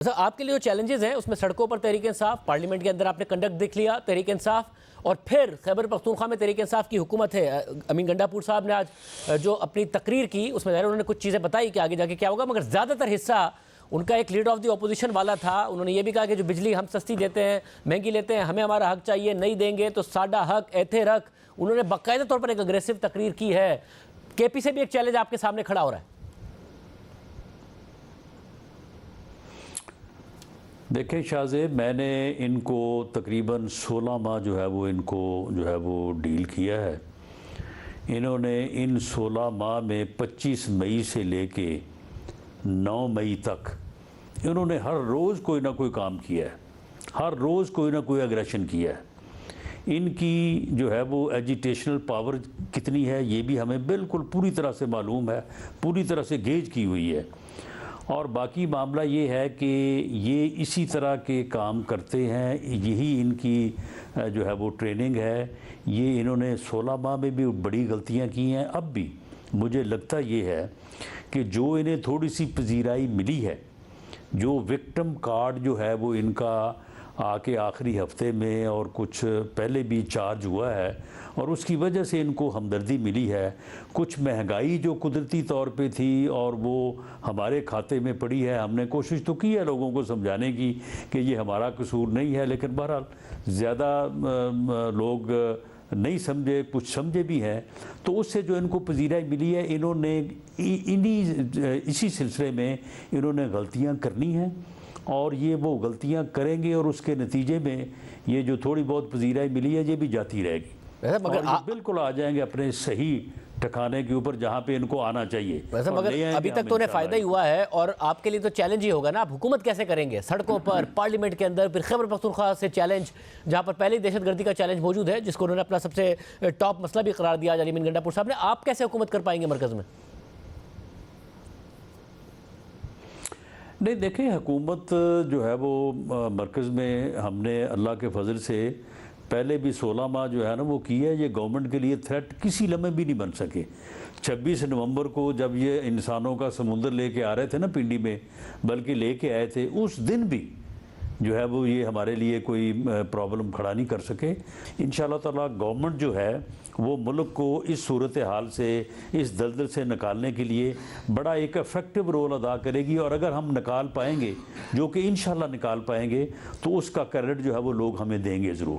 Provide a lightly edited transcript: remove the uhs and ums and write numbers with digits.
Sir आपके लिए जो चैलेंजेस हैं उसमें सड़कों पर तहरीक इंसाफ, पार्लियामेंट के अंदर आपने कंडक्ट देख लिया तहरीक इंसाफ, और फिर खैबर पख्तूनख्वा में तहरीक इंसाफ की हुकूमत है। अमीन गंडापुर साहब ने आज जो अपनी तकरीर की उसमें उन्होंने कुछ चीज़ें बताई कि आगे जाके क्या होगा, मगर ज़्यादातर हिस्सा उनका एक लीडर ऑफ द ऑपोजिशन वाला था। उन्होंने ये भी कहा कि जो बिजली हम सस्ती देते हैं, महंगी लेते हैं, हमें हमारा हक चाहिए, नहीं देंगे तो साडा हक ऐथे रख। उन्होंने बाकायदा तौर पर एक अग्रेसिव तकरीर की है। केपी से भी एक चैलेंज आपके सामने खड़ा हो रहा है। देखें शाहजेब, मैंने इनको तकरीबन 16 माह जो है वो डील किया है। इन्होंने इन 16 माह में 25 मई से लेके 9 मई तक इन्होंने हर रोज़ कोई ना कोई काम किया है, हर रोज़ कोई ना कोई एग्रेशन किया है। इनकी जो है वो एजिटेशनल पावर कितनी है ये भी हमें बिल्कुल पूरी तरह से मालूम है, पूरी तरह से गेज की हुई है। और बाकी मामला ये है कि ये इसी तरह के काम करते हैं, यही इनकी जो है वो ट्रेनिंग है। ये इन्होंने 16 माह में भी बड़ी गलतियां की हैं। अब भी मुझे लगता ये है कि जो इन्हें थोड़ी सी पजीराई मिली है, जो विक्टिम कार्ड जो है वो इनका आके आखिरी हफ्ते में और कुछ पहले भी चार्ज हुआ है और उसकी वजह से इनको हमदर्दी मिली है। कुछ महंगाई जो कुदरती तौर पे थी और वो हमारे खाते में पड़ी है, हमने कोशिश तो की है लोगों को समझाने की कि ये हमारा कसूर नहीं है, लेकिन बहरहाल ज़्यादा लोग नहीं समझे, कुछ समझे भी हैं। तो उससे जो इनको पजीराई मिली है, इन्होंने इसी सिलसिले में इन्होंने गलतियाँ करनी हैं और ये वो गलतियां करेंगे और उसके नतीजे में ये जो थोड़ी बहुत पजीराई मिली है ये भी जाती रहेगी। मगर बिल्कुल आ जाएंगे अपने सही ठिकाने के ऊपर जहां पे इनको आना चाहिए। वैसे मगर अभी तक तो उन्हें फ़ायदा ही हुआ है और आपके लिए तो चैलेंज ही होगा ना, आप हुकूमत कैसे करेंगे सड़कों पर, पार्लियामेंट के अंदर, फिर खैबर पख्तूनख्वा से चैलेंज जहां पर पहले ही दहशतगर्दी का चैलेंज मौजूद है जिसको उन्होंने अपना सबसे टॉप मसला भी करार दिया अमीन गंडापुर साहब ने। आप कैसे हुकूमत कर पाएंगे मरकज़ में? नहीं, देखें, हुकूमत जो है वो मरकज़ में हमने अल्लाह के फजल से पहले भी 16 माह जो है ना वो की है। ये गवर्नमेंट के लिए थ्रेट किसी लम्हे भी नहीं बन सके। 26 नवंबर को जब ये इंसानों का समुंदर लेके आ रहे थे ना पिंडी में, बल्कि लेके आए थे, उस दिन भी जो है वो ये हमारे लिए कोई प्रॉब्लम खड़ा नहीं कर सके। इंशाअल्लाह ताला गवर्नमेंट जो है वो मुल्क को इस सूरत हाल से, इस दलदल से निकालने के लिए बड़ा एक इफ़ेक्टिव रोल अदा करेगी। और अगर हम निकाल पाएंगे, जो कि इंशाअल्लाह निकाल पाएंगे, तो उसका क्रेडिट जो है वो लोग हमें देंगे ज़रूर।